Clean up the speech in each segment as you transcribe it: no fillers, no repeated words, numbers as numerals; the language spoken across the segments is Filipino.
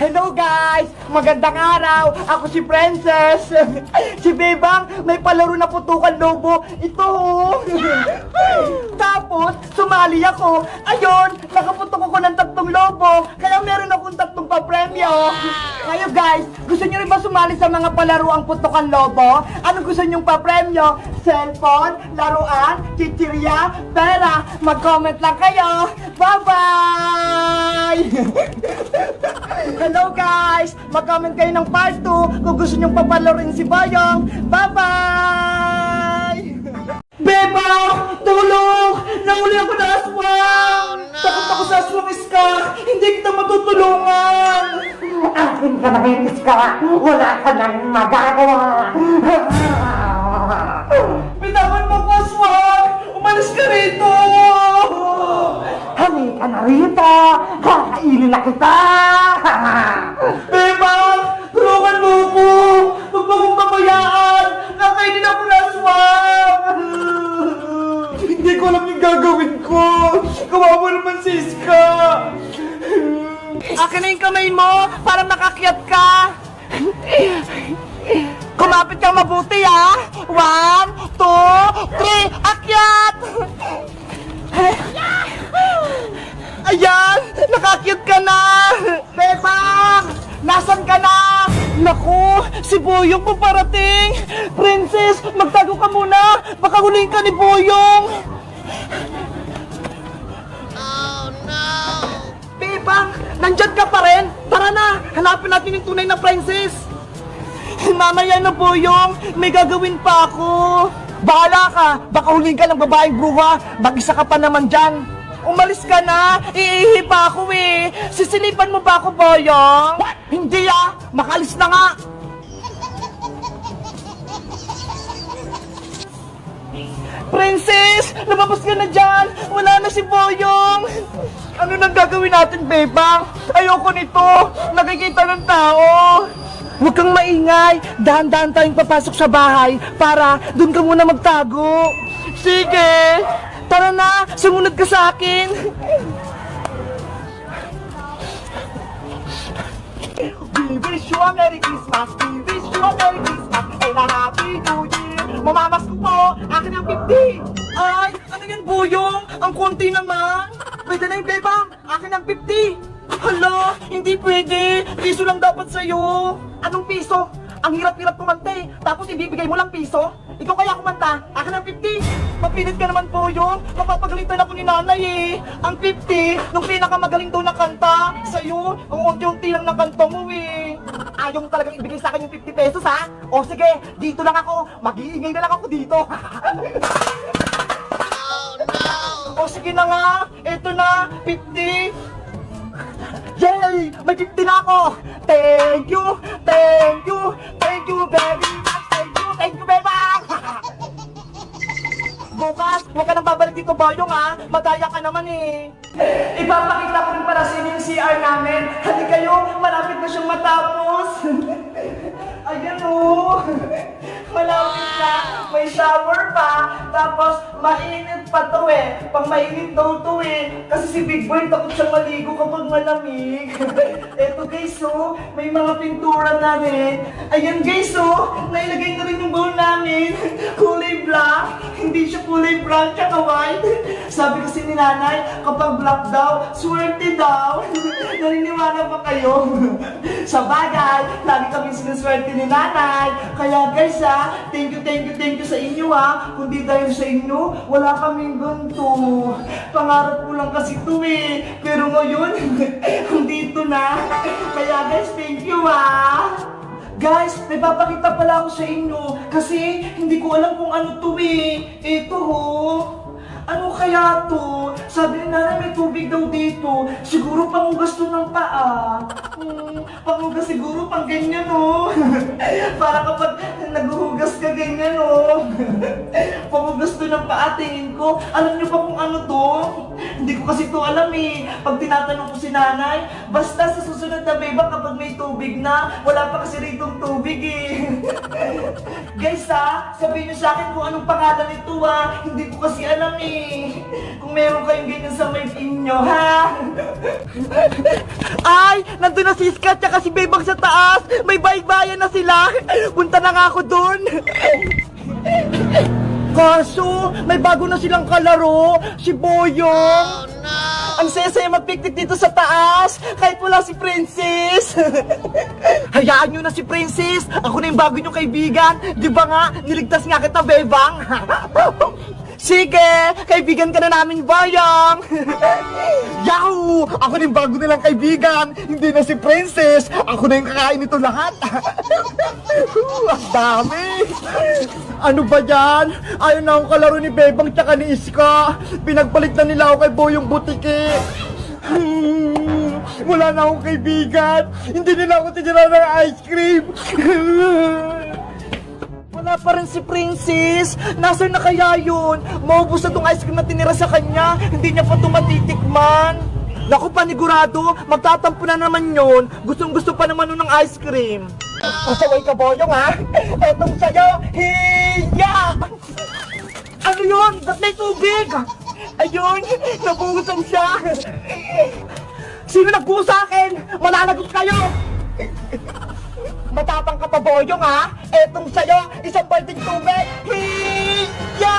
Hello guys! Magandang araw! Ako si Princess! Si Bebang, may palaro na putukan lobo. Ito! Tapos, sumali ako. Ayun, nakaputok ako ng 3 lobo. Kaya meron akong 3 pa-premyo. Ngayon guys, gusto nyo rin ba sumali sa mga palaro ang putukan lobo? Ano gusto nyong pa-premyo? Cellphone, laruan, chichirya, pera. Mag-comment lang kayo. Bye-bye! Hello guys! Mag-comment kayo ng part 2 kung gusto nyong papalarin si Boyong. Bye-bye! Bebang! Tulong! Nahuli ako na aswang! Takot ako sa aswang, Iska! Hindi kita matutulungan! Akin ka na rin, Iska! Wala ka nang magagawa! Bitawan mo ko, aswang! Umalis ka rito! Halika na rito! Kakainin na kita! Bebang! Tulungan mo ko! Huwag mo kong pabayaan! Nakainin ako na aswang! Hindi ko alam yung gagawin ko! Kawawa naman si Iska! Akin na yung kamay mo para makakyat ka! Kumapit kang mabuti ah! 1, 2, 3, akyat! Ayan! Nakakyat ka na! Bebang! Nasaan ka na? Naku! Si Boyong paparating! Princess! Magtago ka muna! Baka huliin ka ni Boyong! Oh no! Bebang! Nandyan ka pa rin! Tara na! Hanapin natin yung tunay na princess! Mamaya na Boyong! May gagawin pa ako! Bahala ka! Baka huliin ka ng babaeng bruha! Mag-isa ka pa naman dyan! Umalis ka na! Iihi pa ako eh! Sisilipan mo ba ako, Boyong? Hindi ah! Makalis na nga! Princess! Lumabas ka na dyan! Wala na si Boyong! Ano nang gagawin natin, Bebang? Ayoko nito! Nakikita ng tao! Huwag kang maingay! Dahan-dahan tayong papasok sa bahay para dun ka muna magtago! Sige! Tara na! Sumunod ka sa akin! We wish you a Merry Christmas! We wish you a Merry Christmas! And a Happy New Year! Mamamas ko po! Akin ang 50! Ay! Ano yan, Boyong? Ang konti naman! Pwede na yung Bebang! Akin ang 50! Hala! Hindi pwede! Piso lang dapat sa'yo! Anong piso? Ang hirap-hirap kumante! Tapos ibibigay mo lang piso? Ikaw kaya kumanta? Akin ang 50! Mapilit ka naman po yun! Mapapagalitan ako ni nanay eh! Ang 50, nung pinakamagaling daw na kanta! Sa'yo, ang unti-unti lang na kanta mo eh! Ayaw mo talagang ibigay sa akin yung 50 pesos ha? O sige, dito lang ako! Mag-iingay na lang ako dito! Oh no! O sige na nga! Eto na! 50! Yay! May 50 na ako! Thank you! Thank you! Thank you very much! Thank you! Thank you, Bebang! Bukas, huwag ka nang babalik dito, Boyong ha! Madaya ka naman eh! Ipapakita ko rin para sa inyo yung CR namin! Hali kayo, malapit na siyang matapos! Ayan o! Malapit na! May shower pa! Tapos, mainit pa to eh! Pang mainit daw to eh! Kasi si Big Boy takot siyang maligo kapag malamig! Eto guys oh! May mga pintura na rin! Ayan guys oh! Nailagay na rin yung bowl namin! Kulay black! Hindi siya kulay brown tsaka white! Sabi kasi ni nanay, kapag black daw, swerte daw! Naniniwala ba kayo? Sa bagay, lagi kami sinuswerte ni nanay! Kaya guys ha, thank you sa inyo ha! Kundi dahil sa inyo, wala kaming ganito! Pangarap ko lang kasi ito eh! Pero ngayon, dito na! Kaya guys, thank you ha! Guys, may papakita pala ako sa inyo kasi hindi ko alam kung ano to eh. Ito ho. Ano kaya to? Sabi ni nanay may tubig daw dito. Siguro panghugas to ng paa. Panghugas siguro pang ganyan oh. Para kapag naghuhugas ka ganyan oh. Panghugas to ng paa, tingin ko. Alam niyo pa kung ano to? Hindi ko kasi ito alam eh. Pag tinatanong ko si nanay, basta sa susunod na beba kapag may tubig na, wala pa kasi ritong tubig eh. Guys ha, sabihin niyo sa akin kung anong pangalan nito ha. Hindi ko kasi alam eh. Kung meron kayong ganyan sa may inyo ha. Ay, nandun na si Iska at si Bebang sa taas. May baybayan na sila. Punta na nga ako dun. Kaso, may bago na silang kalaro, si Boyong. Oh, no! Ang saya-saya mag-picnic dito sa taas, kahit wala si Princess. Hayaan nyo na si Princess, ako na yung bago nyo kaibigan. Di ba nga, niligtas nga kita, Bebang. Sige, kaibigan ka na namin, Boyong. Yahoo! Ako na yung bago nilang kaibigan. Hindi na si Princess, ako na yung kakain nito lahat. Ang dami. Ano ba yan? Ayaw na akong kalaro ni Bebang tsaka ni Iska. Pinagpalit na nila ako kay Boyong Butiki. Wala na akong kaibigan. Hindi nila ako tinira ng ice cream. Wala pa rin si Princess. Nasaan na kaya yun? Maubos na tong ice cream na tinira sa kanya. Hindi niya pa tumatitikman. Naku, panigurado, magtatampo na naman yun. Gustong-gusto pa naman nun ng ice cream. Pasaway ka, Boyong, ha? Etong sa'yo, hiya! Ano yun? Ba't may tubig? Ayun, nabuhusan siya. Sino nagbuhos sa akin? Malalagot kayo! Matapang ka pa, Boyong, ha? Etong sa'yo, isang balding tubig. Hiya!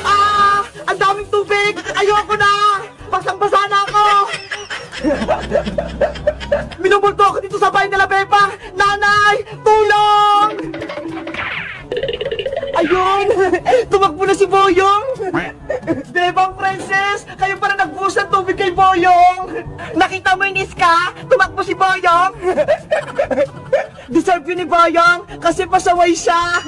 Ah! Ang daming tubig! Ayoko na! Basang-basa na ako! Minumulto ako dito sa bahay nila, Bebang! Nanay! Tulong! Ayun! Tumakbo na si Boyong! Bebang Princess! Kayo para nagbuhos ng tubig kay Boyong! Nakita mo yung Iska? Tumakbo si Boyong! Deserve yun ni Boyong kasi pasaway siya!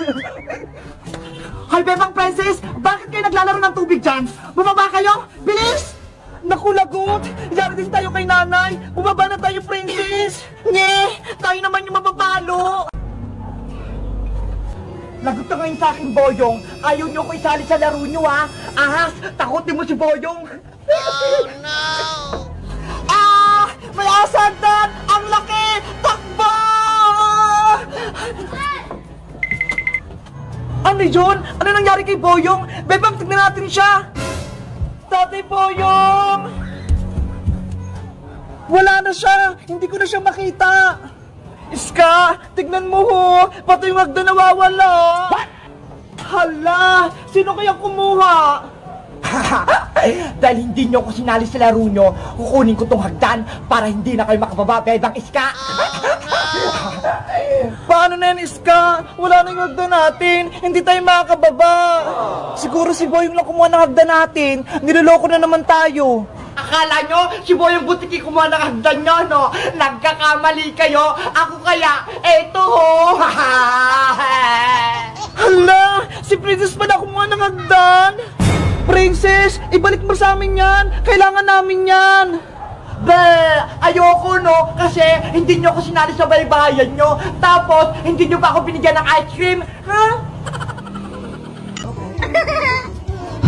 Hi, Bebang Princess! Bakit kayo naglalaro ng tubig dyan? Bumaba kayo! Bilis! Naku, lagot! Yari din tayo kay nanay! Bumaba na tayo, Princess! Nye! Tayo naman yung mapapalo! Lagot na ngayon sa akin, Boyong! Ayaw nyo ko isali sa laro nyo, ha? Ahas! Takutin mo si Boyong! Oh, no! Ah! May asandan! Ang laki! Takbo! Ano yun? Ano nangyari kay Boyong? Bebang, tignan natin siya! Tatay Boyong! Wala na siya! Hindi ko na siya makita! Iska! Tignan mo ho! Pati yung hagdan nawawala! What? Hala! Sino kaya kumuha? Dahil hindi nyo ako sinali sa laro nyo, kukunin ko tong hagdan para hindi na kayo makababa, Bebang Iska! Paano na yan, Iska? Wala na yung hagdan natin. Hindi tayo makakababa. Siguro si Boyong lang kumuha ng hagdan natin. Niloloko na naman tayo. Akala nyo, si Boyong Butiki kumuha ng hagdan nyo, no? Nagkakamali kayo. Ako kaya, eto ho. Hala, si Princess pa na kumuha ng hagdan. Princess, ibalik mo sa amin yan. Kailangan namin yan. Be, ayoko no, kasi hindi nyo ako sinali sa baybayan nyo. Tapos, hindi nyo pa ako binigyan ng ice cream. Ha?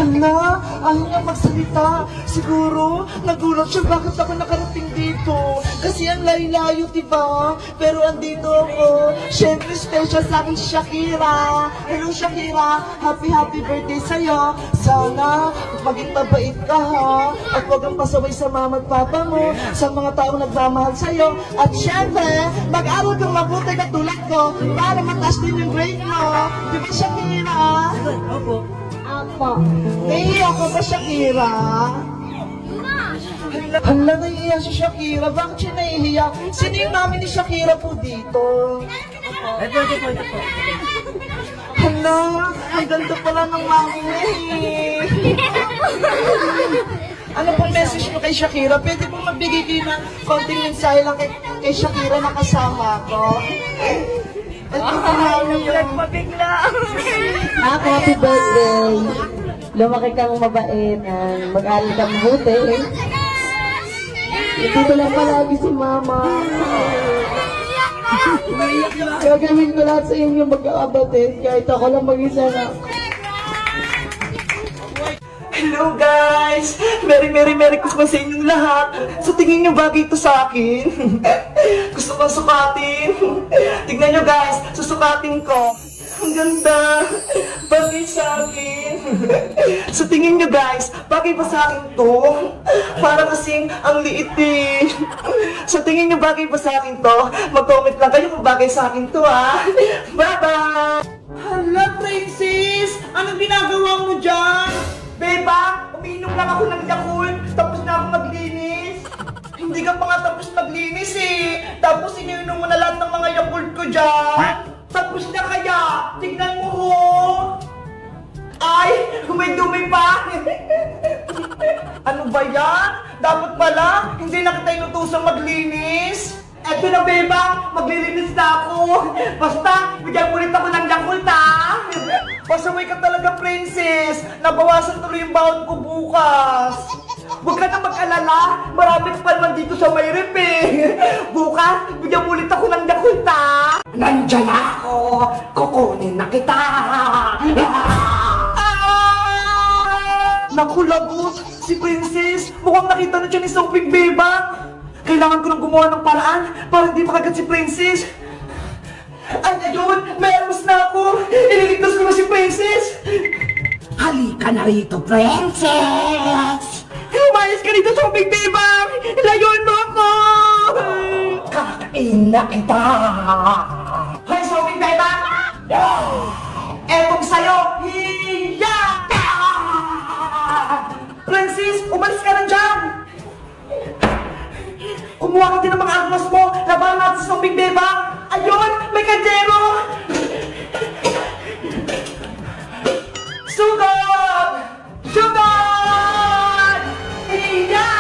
Hala, ayaw niya magsalita. Siguro, nagulat siya bakit ako nakarating dito. Kasi ang layo-layo, diba? Pero andito ako. Siyempre, special sa akin si Shakira. Hello, Shakira. Happy birthday sa'yo. Sana, maging mabait ka, ha? At huwag kang pasaway sa mama at papa mo, sa mga taong nagmamahal sa'yo. At siyempre, mag-aral kang mabuti na tulad ko para mataas din yung grade mo. Diba, Shakira? Opo. Apo. Naiiyak ka ba, Shakira? Hala, naiiyak si Shakira. Bakit siya naiiyak? Sino yung mami ni Shakira po dito? Ito po. Hala, ang ganda pala ng mami niya eh. Ano pong message mo kay Shakira? Pwede mo magbigay kayo ng konting mensahe lang kay Shakira na kasama ko? At ito namin yung nagpabigla. Happy birthday! Lumaki kang mabait, mag-aral kang mabuti. Dito lang palagi si Mama. Gagawin ko lahat sa inyo magkakabatid, kahit ako lang mag-isa na. Hello guys! Merry Christmas sa inyong lahat! Sa tingin nyo bagay ito sa akin? Gusto kong sukatin? Tignan nyo guys, susukatin ko. Ang ganda! Bagay sa akin! Sa tingin nyo guys, bagay ba sa akin to? Para kasing ang liit eh. Sa tingin nyo bagay ba sa akin to? Mag-comment lang kayo kung bagay sa akin to ah. Bye-bye! Hala, Princess! Anong ginagawa mo dyan? Beba, umiinom lang ako ng Yakult, tapos na ako maglinis. Hindi ka pa nga tapos maglinis eh. Tapos iniinom mo na lahat ng mga Yakult ko dyan. Tapos na kaya, tignan mo ho. Ay, humay-dumay pa. Ano ba yan? Dapat pala, hindi na kita inutosang maglinis. Eto na, Bebang, maglilinis na ako. Basta, bigyan ulit ako ng Yakult, ha? Pasaway ka talaga, Princess. Nabawasan tuloy yung baon ko bukas. Huwag ka na mag-alala. Marami pa naman dito sa may rep, eh. Bukas, bigyan ulit ako ng Yakult, ha? Nandyan ako! Kukunin na kita! Naku, lagot! Si Princess, mukhang nakita na siya ni Sophie Bebang. Kailangan ko nang gumawa ng paraan para hindi makagat si Princess. Ay, ayun! May armas na ako! Ililigtas ko na si Princess! Halika na rito, princess! Lumayas ka dito, Sophie Bebang! Layuan mo ako! Kakain na kita! Hoy, Sophie Bebang! Etong sa'yo! Hiya! Princess, umalis ka na dyan! Kumuha ka din ng mga armas mo! Labanan natin sa Sophie Bebang! Ayun! May kandero! Sugod! Sugod! Hiya!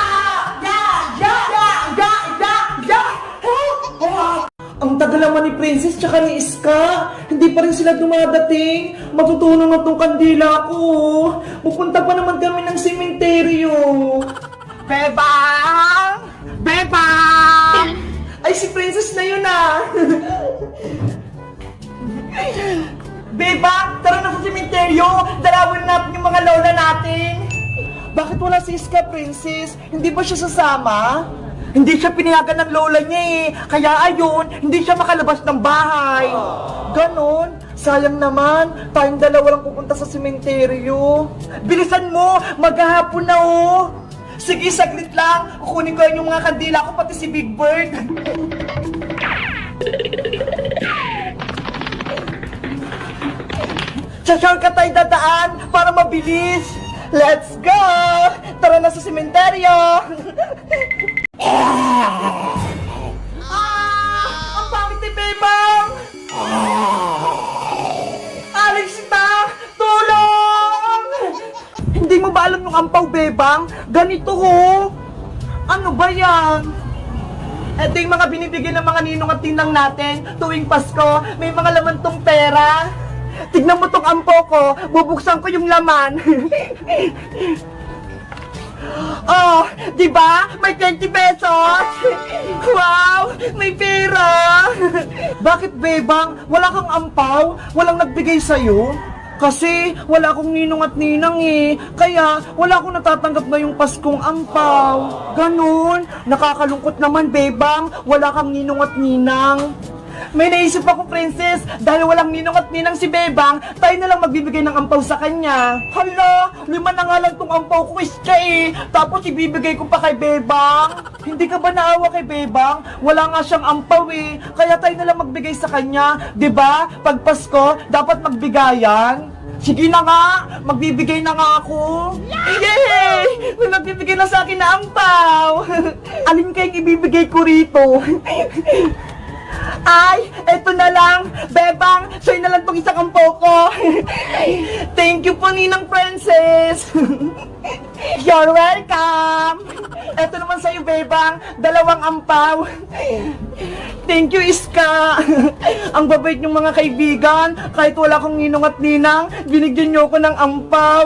Ya! Ya! Ya! Ya! Ya! Ya! Ang tagal naman ni Princess tsaka ni Iska. Hindi pa rin sila dumadating. Matutunan na tong kandila ko. Pupunta pa naman kami ng sementeryo. Bebang! Bebang! Ay, si Princess na yun ah. Bebang, tara na sa sementeryo. Dalawin natin yung mga lola natin. Bakit wala si Iska, Princess? Hindi ba siya sasama? Hindi siya pinayagan ng lola niya eh. Kaya ayun, hindi siya makalabas ng bahay. Ganon. Sayang naman, tayong dalawa lang pupunta sa sementeryo. Bilisan mo, maghahapon na oh. Sige, saglit lang. Kukunin ko yung mga kandila ko, pati si Big Bird. Sa shortcut tayo dadaan para mabilis. Let's go! Tara na sa sementeryo! Ang pangit ni Bebang! Alisita! Tulong! Hindi mo ba alam yung ampaw, Bebang? Ganito ho! Ano ba yan? Ito yung mga binibigyan ng mga ninong at tinang natin tuwing Pasko. May mga laman tong pera. Tignan mo tong ampaw ko, bubuksan ko yung laman. Oh, di ba? May 20 pesos! Wow! May pera! Bakit, Bebang? Wala kang ampaw? Walang nagbigay sa'yo? Kasi wala akong ninong at ninang eh. Kaya wala akong natatanggap ngayong Paskong ampaw. Ganon. Nakakalungkot naman, Bebang. Wala kang ninong at ninang. May naisip ako, Princess, dahil walang ninong at ninang si Bebang, tayo na lang magbibigay ng ampaw sa kanya. Hala, 5 na nga lang tong ampaw ko, Iska eh. Tapos ibibigay ko pa kay Bebang. Hindi ka ba naawa kay Bebang? Wala nga siyang ampaw eh. Kaya tayo na lang magbigay sa kanya. 'Di ba? Pag Pasko, dapat magbigayan. Sige na nga, magbibigay na nga ako. Yay! May magbibigay na sa akin na ampaw. Alin kayong ibibigay ko rito? Ay, eto na lang. Bebang, sa'yo na lang tong isang ampaw ko. Thank you po, Ninang Princess. You're welcome. Eto naman sa'yo, Bebang, 2 ampaw. Thank you, Iska. Ang babait niyong mga kaibigan. Kahit wala akong ninong at ninang, binigyan niyo ako ng ampaw.